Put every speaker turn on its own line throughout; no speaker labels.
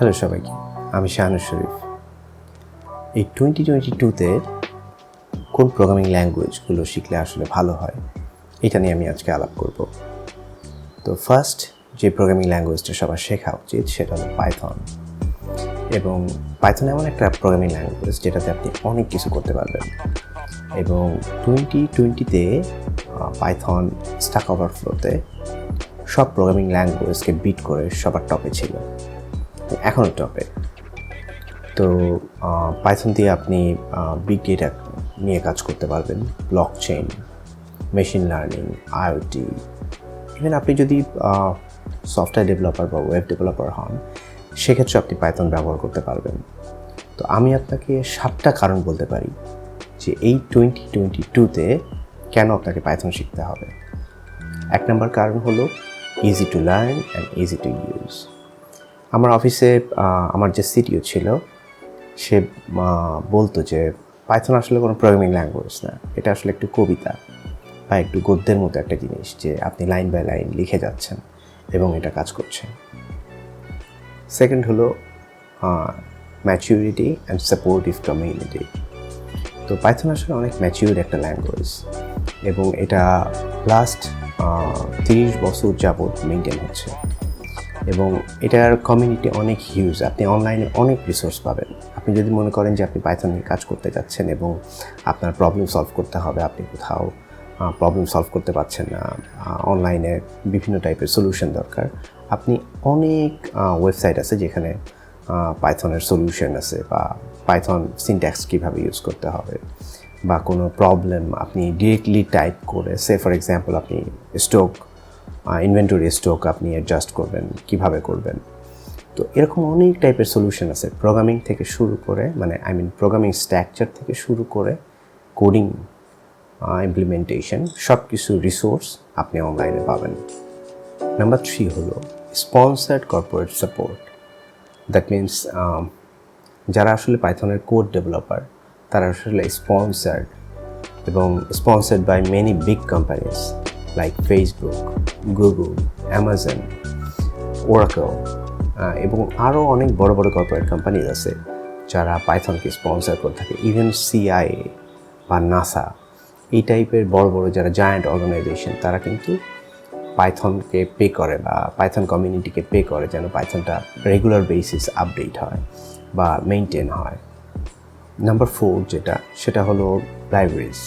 Hello সবাইকে, আমি শাহানুর শরীফ। এই 2022-তে কোন প্রোগ্রামিং ল্যাঙ্গুয়েজগুলো শিখলে আসলে ভালো হয় এটা নিয়ে আমি আজকে আলাপ করব। তো ফার্স্ট যে প্রোগ্রামিং ল্যাঙ্গুয়েজটা সবার শেখা উচিত সেটা হলো পাইথন। এবং পাইথন এমন একটা প্রোগ্রামিং ল্যাঙ্গুয়েজ যেটাতে আপনি অনেক কিছু করতে পারবেন। এবং 2020-তে পাইথন স্ট্যাক ওভারফ্লোতে সব প্রোগ্রামিং ল্যাঙ্গুয়েজকে বিট করে সবার টপে ছিল, এখনও টপে। তো পাইথন দিয়ে আপনি বিগ ডেটা নিয়ে কাজ করতে পারবেন, blockchain, machine learning, IoT. Even আপনি যদি সফটওয়্যার ডেভেলপার বা ওয়েব ডেভেলপার হন, সেক্ষেত্রে আপনি পাইথন ব্যবহার করতে পারবেন। তো আমি আপনাকে 7টা কারণ বলতে পারি যে এই 2022-তে কেন আপনাকে পাইথন শিখতে হবে। 1 নম্বর কারণ হলো easy to learn and easy to use. আমার অফিসে আমার যে সিটিও ছিল সে বলতো যে পাইথন আসলে কোনো প্রোগ্রামিং ল্যাঙ্গুয়েজ না, এটা আসলে একটু কবিতা বা একটু গদ্যের মতো একটা জিনিস যে আপনি লাইন বাই লাইন লিখে যাচ্ছেন এবং এটা কাজ করছে। সেকেন্ড হলো ম্যাচিউরিটি অ্যান্ড সাপোর্টিভ কমিউনিটি। তো পাইথন আসলে অনেক ম্যাচিউর একটা ল্যাঙ্গুয়েজ এবং এটা লাস্ট 30 বছর যাবৎ মেনটেন হচ্ছে এবং এটার কমিউনিটি অনেক হিউজ। আপনি অনলাইনে অনেক রিসোর্স পাবেন। আপনি যদি মনে করেন যে আপনি পাইথন নিয়ে কাজ করতে যাচ্ছেন এবং আপনার প্রবলেম সলভ করতে হবে, আপনি কোথাও প্রবলেম সলভ করতে পারছেন না, অনলাইনে বিভিন্ন টাইপের সলিউশন দরকার, আপনি অনেক ওয়েবসাইট আছে যেখানে পাইথনের সলিউশন আছে বা পাইথন সিনট্যাক্স কীভাবে ইউজ করতে হবে বা কোনো প্রবলেম আপনি ডিরেক্টলি টাইপ করে, সে ফর এক্সাম্পল আপনি স্টক ইনভেন্টরি স্টক আপনি অ্যাডজাস্ট করবেন, কিভাবে করবেন। তো এরকম অনেক টাইপের সলিউশন আছে প্রোগ্রামিং থেকে শুরু করে, প্রোগ্রামিং স্ট্রাকচার থেকে শুরু করে কোডিং ইমপ্লিমেন্টেশন, সব কিছু রিসোর্স আপনি অনলাইনে পাবেন। নাম্বার 3 হলো sponsored corporate support. That means যারা আসলে পাইথনের কোড ডেভেলপার তারা আসলে স্পন্সার্ড এবং sponsored by many big companies like Facebook, Google, Amazon, Oracle এবং আরও অনেক বড় বড় কর্পোরেট কোম্পানিজ আছে যারা পাইথনকে স্পন্সার করে থাকে। ইভেন CIA বা নাসা, এই টাইপের বড় বড় যারা জায়ান্ট অর্গানাইজেশন, তারা কিন্তু পাইথনকে পে করে বা পাইথন কমিউনিটিকে পে করে যেন পাইথনটা রেগুলার বেসিস আপডেট হয় বা মেনটেন হয়। নাম্বার 4 যেটা, সেটা হলো লাইব্রেরিজ।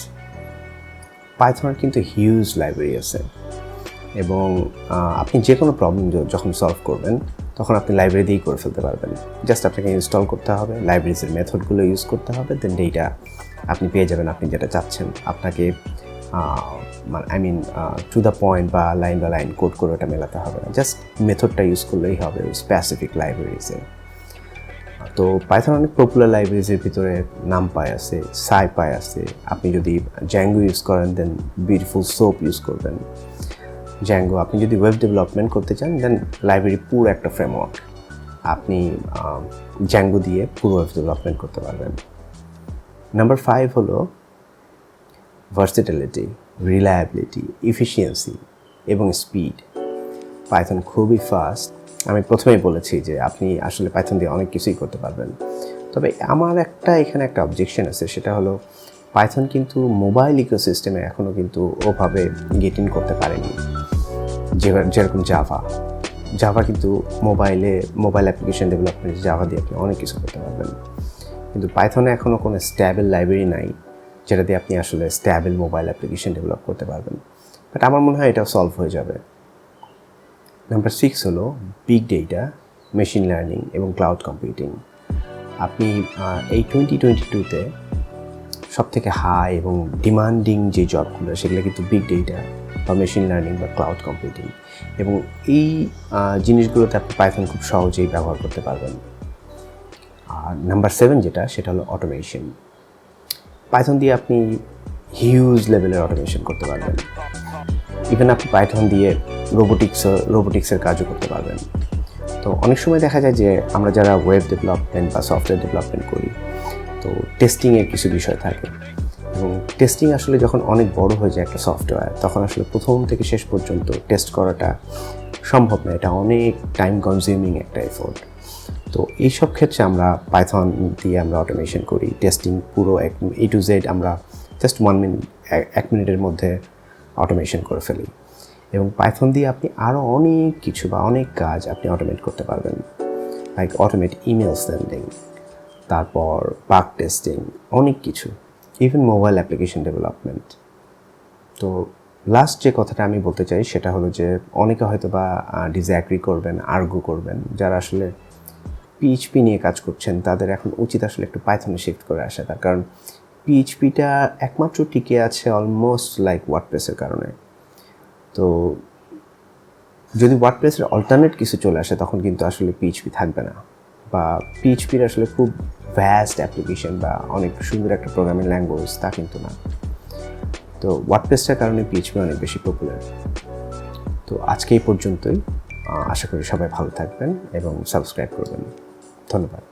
পাইথনের কিন্তু হিউজ লাইব্রেরি আছে এবং আপনি যে কোনো প্রবলেম যখন সলভ করবেন তখন আপনি লাইব্রেরি দিয়েই করে ফেলতে পারবেন। জাস্ট আপনাকে ইনস্টল করতে হবে, লাইব্রেরিজের মেথডগুলো ইউজ করতে হবে, দেন ডেটা আপনি পেয়ে যাবেন আপনি যেটা চাচ্ছেন। আপনাকে টু দ্য পয়েন্ট বা লাইন কোড করে ওটা মেলাতে হবে না, জাস্ট মেথডটা ইউজ করলেই হবে স্পেসিফিক লাইব্রেরিজে। তো পাইথন অনেক পপুলার লাইব্রেরিজের ভিতরে নামপাই আছে, সাইপাই আছে। আপনি যদি জ্যাঙ্গো ইউজ করেন দেন বিউটিফুল সোপ ইউজ করবেন। জ্যাঙ্গো, আপনি যদি ওয়েব ডেভেলপমেন্ট করতে চান দেন লাইব্রেরি পুরো একটা ফ্রেমওয়ার্ক, আপনি জ্যাঙ্গো দিয়ে পুরো ওয়েব ডেভেলপমেন্ট করতে পারবেন। নাম্বার 5 হলো ভার্সেটিলিটি, রিলায়েবিলিটি, এফিসিয়েন্সি এবং স্পিড। পাইথন খুবই ফাস্ট। আমি প্রথমেই বলেছি যে আপনি আসলে পাইথন দিয়ে অনেক কিছুই করতে পারবেন। তবে আমার এখানে একটা অবজেকশন আছে, সেটা হলো পাইথন কিন্তু মোবাইল ইকোসিস্টেমে এখনও কিন্তু ওভাবে গেট ইন করতে পারেনি যেরকম জাভা কিন্তু মোবাইল অ্যাপ্লিকেশন ডেভেলপমেন্ট জাভা দিয়ে আপনি অনেক কিছু করতে পারবেন। কিন্তু পাইথনে এখনও কোনো স্ট্যাবল লাইব্রেরি নাই যেটা দিয়ে আপনি আসলে স্ট্যাবল মোবাইল অ্যাপ্লিকেশন ডেভেলপ করতে পারবেন। বাট আমার মনে হয় এটাও সলভ হয়ে যাবে। নাম্বার 6 হলো বিগ ডেটা, মেশিন লার্নিং এবং ক্লাউড কম্পিউটিং। আপনি এই 2022-তে সবথেকে হাই এবং ডিমান্ডিং যে জবগুলো সেগুলো কিন্তু বিগ ডেটা বা মেশিন লার্নিং বা ক্লাউড কম্পিউটিং, এবং এই জিনিসগুলোতে আপনি পাইথন খুব সহজেই ব্যবহার করতে পারবেন। আর নাম্বার 7 যেটা, সেটা হলো অটোমেশন। পাইথন দিয়ে আপনি হিউজ লেভেলের অটোমেশন করতে পারবেন। ইভেন আপনি পাইথন দিয়ে রোবোটিক্সের কাজও করতে পারবেন। তো অনেক সময় দেখা যায় যে আমরা যারা ওয়েব ডেভেলপমেন্ট বা সফটওয়্যার ডেভেলপমেন্ট করি, তো টেস্টিংয়ের কিছু বিষয় থাকে এবং টেস্টিং আসলে যখন অনেক বড় হয়ে যায় একটা সফটওয়্যার, তখন আসলে প্রথম থেকে শেষ পর্যন্ত টেস্ট করাটা সম্ভব না। এটা অনেক টাইম কনজিউমিং একটা এফোর্ট। তো এইসব ক্ষেত্রে আমরা পাইথন দিয়ে আমরা অটোমেশন করি, টেস্টিং পুরো A to Z আমরা জাস্ট 1 মিনিটের মধ্যে অটোমেশন করে ফেলি। এবং পাইথন দিয়ে আপনি আরও অনেক কিছু বা অনেক কাজ আপনি অটোমেট করতে পারবেন, লাইক অটোমেট ইমেল সেন্ডিং, তারপর বাগ টেস্টিং, অনেক কিছু, ইভেন মোবাইল অ্যাপ্লিকেশন ডেভেলপমেন্ট। তো লাস্ট যে কথাটা আমি বলতে চাই সেটা হলো যে অনেকে হয়তো বা ডিসঅ্যাগ্রি করবেন, আর্গু করবেন, যারা আসলে পিএইচপি নিয়ে কাজ করছেন তাদের এখন উচিত আসলে একটু পাইথনে শিফট করে আসা, তার কারণ পিএইচপিটা একমাত্র টিকে আছে অলমোস্ট লাইক ওয়ার্ডপ্রেসের কারণে। তো যদি ওয়ার্ডপ্রেসের অল্টারনেট কিছু চলে আসে তখন কিন্তু আসলে পিএইচপি থাকবে না, বা পিএইচপির আসলে খুব ভ্যাস্ট অ্যাপ্লিকেশন বা অনেক সুন্দর একটা প্রোগ্রামিং ল্যাঙ্গুয়েজ তা কিন্তু না। তো ওয়ার্ডপ্রেসটার কারণে পিএইচপি অনেক বেশি পপুলার। তো আজকে এই পর্যন্তই, আশা করি সবাই ভালো থাকবেন এবং সাবস্ক্রাইব করবেন। ধন্যবাদ।